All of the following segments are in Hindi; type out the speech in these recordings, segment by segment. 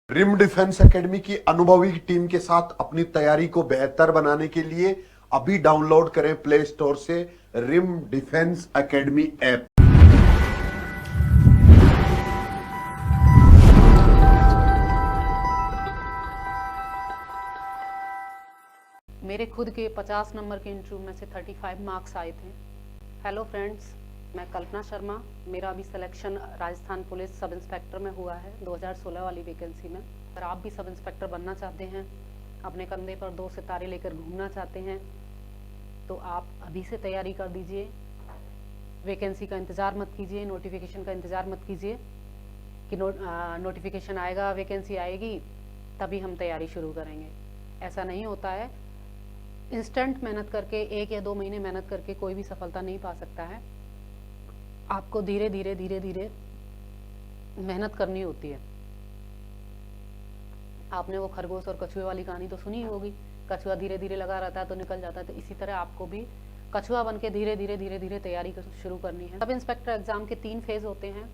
रिम डिफेंस एकेडमी की अनुभवी टीम के साथ अपनी तैयारी को बेहतर बनाने के लिए अभी डाउनलोड करें प्ले स्टोर से रिम डिफेंस एकेडमी ऐप। मेरे खुद के 50 नंबर के इंटरव्यू में से 35 मार्क्स आए थे। हेलो फ्रेंड्स, मैं कल्पना शर्मा। मेरा अभी selection Rajasthan police sub inspector में हुआ है 2016 वाली वैकेंसी में। अगर आप भी सब इंस्पेक्टर बनना चाहते हैं, अपने कंधे पर 2 सितारे लेकर घूमना चाहते हैं, तो आप अभी से तैयारी कर दीजिए। वैकेंसी का इंतज़ार मत कीजिए, नोटिफिकेशन का इंतज़ार मत कीजिए कि नोटिफिकेशन आएगा, वैकेंसी आएगी तभी हम तैयारी शुरू करेंगे। ऐसा नहीं होता है। इंस्टेंट मेहनत करके 1 या 2 महीने मेहनत करके कोई भी सफलता नहीं पा सकता है। आपको धीरे धीरे मेहनत करनी होती है। आपने वो खरगोश और कछुए वाली कहानी तो सुनी ही होगी। कछुआ धीरे धीरे लगा रहता है तो निकल जाता है, तो इसी तरह आपको भी कछुआ बन के धीरे धीरे तैयारी शुरू करनी है। सब इंस्पेक्टर एग्जाम के 3 फेज होते हैं।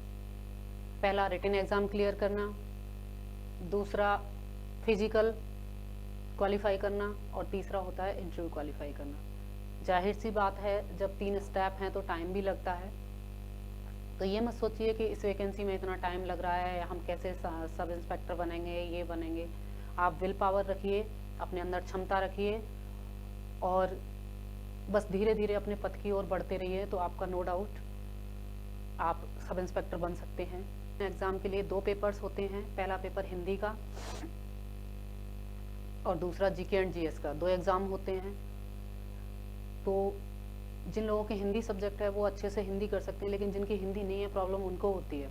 पहला रिटन एग्जाम क्लियर करना, दूसरा फिजिकल क्वालिफाई करना और तीसरा होता है इंटरव्यू क्वालिफाई करना। जाहिर सी बात है, जब 3 स्टेप हैं तो टाइम भी लगता है। तो ये मत सोचिए कि इस वैकेंसी में इतना टाइम लग रहा है, हम कैसे सब इंस्पेक्टर बनेंगे, ये बनेंगे। आप विल पावर रखिए, अपने अंदर क्षमता रखिए और बस धीरे धीरे अपने पथ की ओर बढ़ते रहिए, तो आपका नो डाउट आप सब इंस्पेक्टर बन सकते हैं। एग्ज़ाम के लिए 2 पेपर्स होते हैं। पहला पेपर हिंदी का और दूसरा जीके एंड जीएस का। 2 एग्ज़ाम होते हैं। तो जिन लोगों के हिंदी सब्जेक्ट है वो अच्छे से हिंदी कर सकते हैं, लेकिन जिनकी हिंदी नहीं है प्रॉब्लम उनको होती है।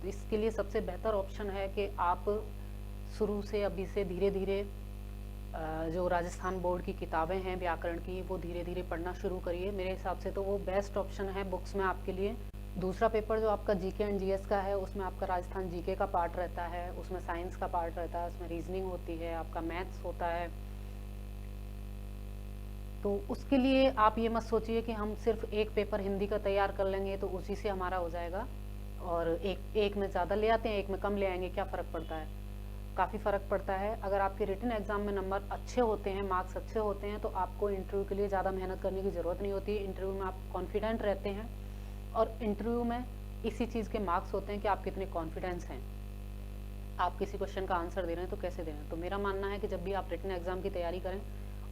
तो इसके लिए सबसे बेहतर ऑप्शन है कि आप शुरू से अभी से धीरे धीरे जो राजस्थान बोर्ड की किताबें हैं व्याकरण की, वो धीरे धीरे पढ़ना शुरू करिए। मेरे हिसाब से तो वो बेस्ट ऑप्शन है बुक्स में आपके लिए। दूसरा पेपर जो आपका जीके एंड जीएस का है, उसमें आपका राजस्थान जीके का पार्ट रहता है, उसमें साइंस का पार्ट रहता है, उसमें रीजनिंग होती है, आपका मैथ्स होता है। तो उसके लिए आप ये मत सोचिए कि हम सिर्फ एक पेपर हिंदी का तैयार कर लेंगे तो उसी से हमारा हो जाएगा, और एक में ज़्यादा ले आते हैं, एक में कम ले आएंगे, क्या फ़र्क पड़ता है? काफ़ी फ़र्क पड़ता है। अगर आपके रिटन एग्ज़ाम में नंबर अच्छे होते हैं, मार्क्स अच्छे होते हैं, तो आपको इंटरव्यू के लिए ज़्यादा मेहनत करने की ज़रूरत नहीं होती है। इंटरव्यू में आप कॉन्फिडेंट रहते हैं, और इंटरव्यू में इसी चीज़ के मार्क्स होते हैं कि आप कितने कॉन्फिडेंस हैं। आप किसी क्वेश्चन का आंसर दे रहे हैं तो कैसे दे रहे हैं। तो मेरा मानना है कि जब भी आप रिटन एग्ज़ाम की तैयारी करें,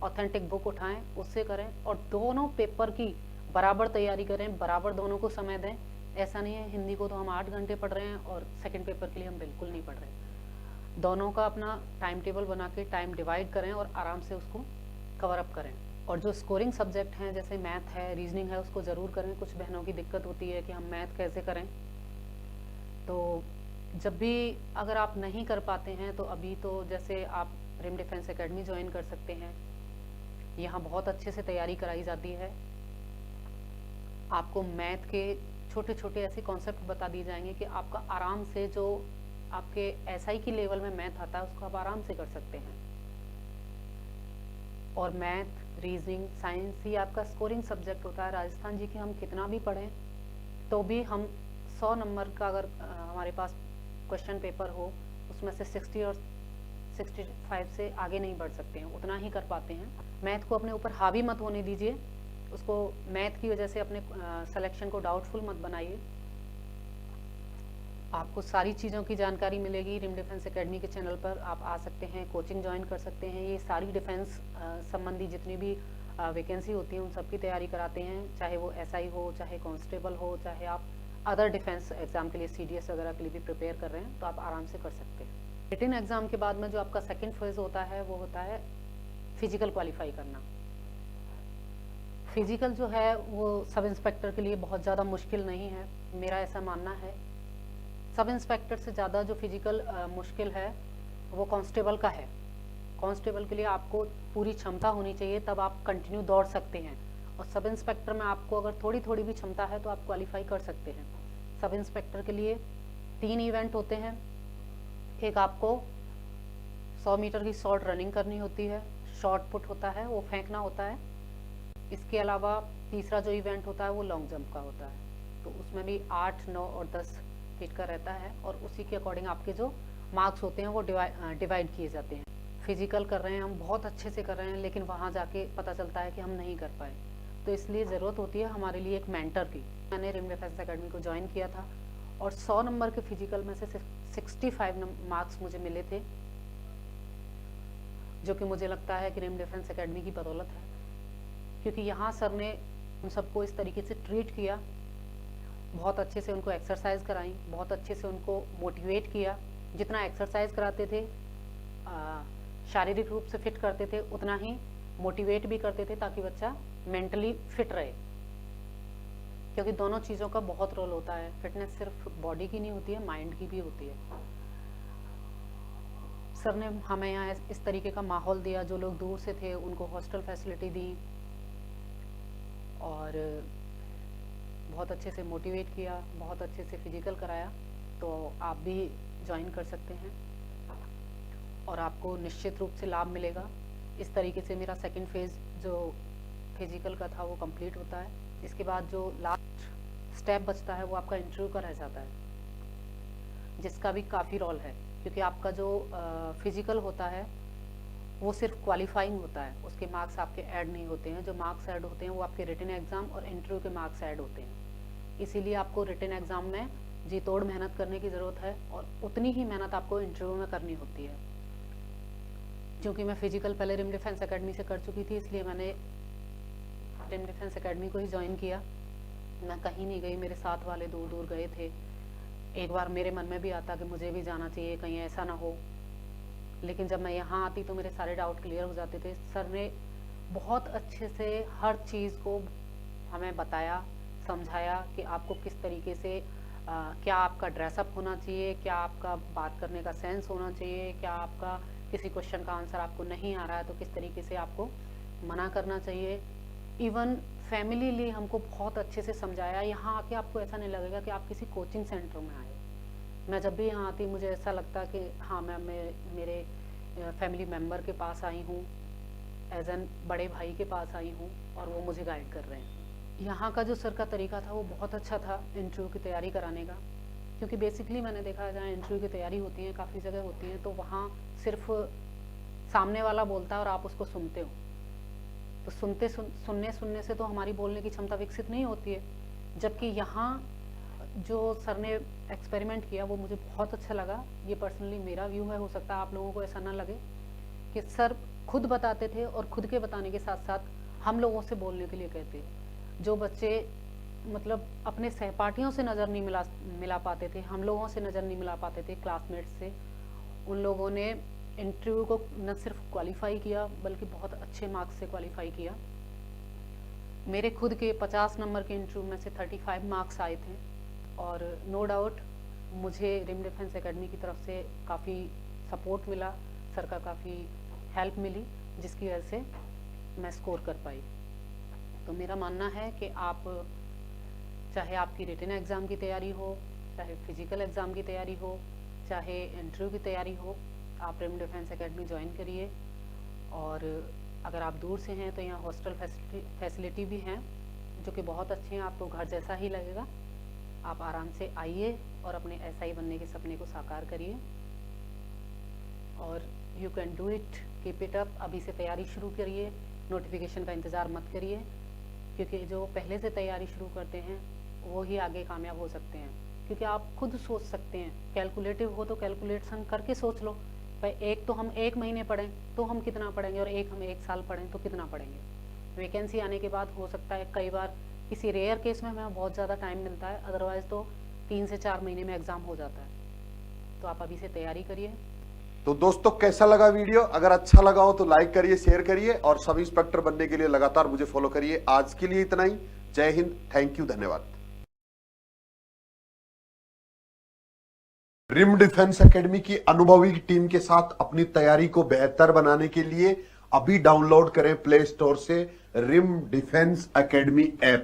ऑथेंटिक बुक उठाएं, उससे करें, और दोनों पेपर की बराबर तैयारी करें, बराबर दोनों को समय दें। ऐसा नहीं है हिंदी को तो हम 8 घंटे पढ़ रहे हैं और सेकंड पेपर के लिए हम बिल्कुल नहीं पढ़ रहे। दोनों का अपना टाइम टेबल बना के टाइम डिवाइड करें और आराम से उसको कवर अप करें। और जो स्कोरिंग सब्जेक्ट हैं जैसे मैथ है, रीजनिंग है, उसको ज़रूर करें। कुछ बहनों की दिक्कत होती है कि हम मैथ कैसे करें। तो जब भी अगर आप नहीं कर पाते हैं तो अभी तो जैसे आप रिम डिफेंस एकेडमी ज्वाइन कर सकते हैं। यहाँ बहुत अच्छे से तैयारी कराई जाती है। आपको मैथ के छोटे छोटे ऐसे कॉन्सेप्ट बता दिए जाएंगे कि आपका आराम से जो आपके एसआई की लेवल में मैथ आता है उसको आप आराम से कर सकते हैं। और मैथ, रीजनिंग, साइंस ही आपका स्कोरिंग सब्जेक्ट होता है। राजस्थान जी के हम कितना भी पढ़ें तो भी हम 100 नंबर का अगर हमारे पास क्वेश्चन पेपर हो, उसमें से 60 और 65 से आगे नहीं बढ़ सकते हैं, उतना ही कर पाते हैं। मैथ को अपने ऊपर हावी मत होने दीजिए, उसको मैथ की वजह से अपने सिलेक्शन को डाउटफुल मत बनाइए। आपको सारी चीज़ों की जानकारी मिलेगी रिम डिफेंस एकेडमी के चैनल पर। आप आ सकते हैं, कोचिंग ज्वाइन कर सकते हैं। ये सारी डिफेंस संबंधी जितनी भी वैकेंसी होती है उन सब की तैयारी कराते हैं, चाहे वो एसआई हो, चाहे कांस्टेबल हो, चाहे आप अदर डिफेंस एग्जाम के लिए सीडीएस वगैरह के लिए भी प्रिपेयर कर रहे हैं, तो आप आराम से कर सकते हैं। रिटन एग्जाम के बाद में जो आपका सेकेंड फेज होता है वो होता है फिजिकल क्वालिफाई करना। फिजिकल जो है वो सब इंस्पेक्टर के लिए बहुत ज़्यादा मुश्किल नहीं है, मेरा ऐसा मानना है। सब इंस्पेक्टर से ज़्यादा जो फिजिकल मुश्किल है वो कांस्टेबल का है। कांस्टेबल के लिए आपको पूरी क्षमता होनी चाहिए, तब आप कंटिन्यू दौड़ सकते हैं। और सब इंस्पेक्टर में आपको अगर थोड़ी थोड़ी भी क्षमता है तो आप क्वालिफाई कर सकते हैं। सब इंस्पेक्टर के लिए 3 इवेंट होते हैं। एक आपको 100 मीटर की शॉर्ट रनिंग करनी होती है, शॉर्ट पुट होता है, वो फेंकना होता है। इसके अलावा तीसरा जो इवेंट होता है वो लॉन्ग जंप का होता है। तो उसमें भी 8, 9 और 10 फीट का रहता है, और उसी के अकॉर्डिंग आपके जो मार्क्स होते हैं वो डिवाइड किए जाते हैं। फिजिकल कर रहे हैं हम, बहुत अच्छे से कर रहे हैं, लेकिन वहाँ जाके पता चलता है कि हम नहीं कर पाए। तो इसलिए ज़रूरत होती है हमारे लिए एक मेंटर की। मैंने रिम डिफेंस एकेडमी को ज्वाइन किया था और 100 नंबर के फिजिकल में से 65 मार्क्स मुझे मिले थे, जो कि मुझे लगता है कि रिम डिफेंस एकेडमी की बदौलत है, क्योंकि यहाँ सर ने उन सबको इस तरीके से ट्रीट किया, बहुत अच्छे से उनको एक्सरसाइज कराई, बहुत अच्छे से उनको मोटिवेट किया। जितना एक्सरसाइज कराते थे, शारीरिक रूप से फिट करते थे, उतना ही मोटिवेट भी करते थे ताकि बच्चा मेंटली फिट रहे, क्योंकि दोनों चीज़ों का बहुत रोल होता है। फिटनेस सिर्फ बॉडी की नहीं होती है, माइंड की भी होती है। सर ने हमें यहाँ इस तरीके का माहौल दिया, जो लोग दूर से थे उनको हॉस्टल फैसिलिटी दी और बहुत अच्छे से मोटिवेट किया, बहुत अच्छे से फिजिकल कराया। तो आप भी ज्वाइन कर सकते हैं और आपको निश्चित रूप से लाभ मिलेगा। इस तरीके से मेरा सेकंड फेज़ जो फिजिकल का था वो कंप्लीट होता है। इसके बाद जो लास्ट स्टेप बचता है वो आपका इंटरव्यू का रह जाता है, जिसका भी काफ़ी रोल है, क्योंकि आपका जो फिजिकल होता है वो सिर्फ क्वालिफाइंग होता है, उसके मार्क्स आपके ऐड नहीं होते हैं। जो मार्क्स ऐड होते हैं वो आपके रिटन एग्ज़ाम और इंटरव्यू के मार्क्स ऐड होते हैं। इसीलिए आपको रिटन एग्ज़ाम में जी तोड़ मेहनत करने की ज़रूरत है और उतनी ही मेहनत आपको इंटरव्यू में करनी होती है। क्योंकि मैं फिजिकल पहले रिम डिफेंस एकेडमी से कर चुकी थी, इसलिए मैंने रिम डिफेंस एकेडमी को ही ज्वाइन किया। मैं कहीं नहीं गई, मेरे साथ वाले दूर दूर गए थे। एक बार मेरे मन में भी आता कि मुझे भी जाना चाहिए, कहीं ऐसा ना हो, लेकिन जब मैं यहाँ आती तो मेरे सारे डाउट क्लियर हो जाते थे। सर ने बहुत अच्छे से हर चीज़ को हमें बताया, समझाया कि आपको किस तरीके से क्या आपका ड्रेसअप होना चाहिए, क्या आपका बात करने का सेंस होना चाहिए, क्या आपका किसी क्वेश्चन का आंसर आपको नहीं आ रहा है तो किस तरीके से आपको मना करना चाहिए। इवन फैमिलीली हमको बहुत अच्छे से समझाया। यहाँ आके आपको ऐसा नहीं लगेगा कि आप किसी कोचिंग सेंटर में आए। मैं जब भी यहाँ आती मुझे ऐसा लगता कि हाँ मैं मेरे फैमिली मेम्बर के पास आई हूँ, एज एन बड़े भाई के पास आई हूँ और वो मुझे गाइड कर रहे हैं। यहाँ का जो सर का तरीका था वो बहुत अच्छा था इंटरव्यू की तैयारी कराने का, क्योंकि बेसिकली मैंने देखा है जहाँ इंटरव्यू की तैयारी होती है, काफ़ी जगह होती है, तो वहाँ सिर्फ सामने वाला बोलता है और आप उसको सुनते हो। तो सुनने से तो हमारी बोलने की क्षमता विकसित नहीं होती है। जबकि यहाँ जो सर ने एक्सपेरिमेंट किया वो मुझे बहुत अच्छा लगा। ये पर्सनली मेरा व्यू है, हो सकता है आप लोगों को ऐसा ना लगे, कि सर खुद बताते थे और खुद के बताने के साथ साथ हम लोगों से बोलने के लिए कहते। जो बच्चे मतलब अपने सहपाठियों से नज़र नहीं मिला पाते थे, हम लोगों से नज़र नहीं मिला पाते थे, क्लासमेट्स से, उन लोगों ने इंटरव्यू को न सिर्फ क्वालिफाई किया बल्कि बहुत अच्छे मार्क्स से क्वालिफाई किया। मेरे खुद के 50 नंबर के इंटरव्यू में से 35 मार्क्स आए थे और नो डाउट मुझे रिम डिफेंस एकेडमी की तरफ से काफ़ी सपोर्ट मिला, सर का काफ़ी हेल्प मिली, जिसकी वजह से मैं स्कोर कर पाई। तो मेरा मानना है कि आप चाहे आपकी रिटन एग्ज़ाम की तैयारी हो, चाहे फिजिकल एग्ज़ाम की तैयारी हो, चाहे इंटरव्यू की तैयारी हो, आप रिम डिफेंस एकेडमी ज्वाइन करिए। और अगर आप दूर से हैं तो यहाँ हॉस्टल फैसिलिटी भी हैं जो कि बहुत अच्छे हैं, आपको घर जैसा ही लगेगा। आप आराम से आइए और अपने SI बनने के सपने को साकार करिए और you can do it, keep it up. अभी से तैयारी शुरू करिए, नोटिफिकेशन का इंतज़ार मत करिए, क्योंकि जो पहले से तैयारी शुरू करते हैं वो ही आगे कामयाब हो सकते हैं। क्योंकि आप खुद सोच सकते हैं, कैलकुलेटिव हो तो कैलकुलेशन करके सोच लो भाई, एक तो हम 1 महीने पढ़ें तो हम कितना पढ़ेंगे और हम 1 साल पढ़ें तो कितना पढ़ेंगे। वैकेंसी आने के बाद हो सकता है, कई बार किसी रेयर केस में हमें बहुत ज़्यादा टाइम मिलता है, अदरवाइज़ तो 3 से 4 महीने में एग्ज़ाम हो जाता है। तो आप अभी से तैयारी करिए। तो दोस्तों कैसा लगा वीडियो? अगर अच्छा लगा हो तो लाइक करिए, शेयर करिए और सब इंस्पेक्टर बनने के लिए लगातार मुझे फॉलो करिए। आज के लिए इतना ही। जय हिंद, थैंक यू, धन्यवाद। रिम डिफेंस एकेडमी की अनुभवी टीम के साथ अपनी तैयारी को बेहतर बनाने के लिए अभी डाउनलोड करें प्ले स्टोर से रिम डिफेंस एकेडमी ऐप।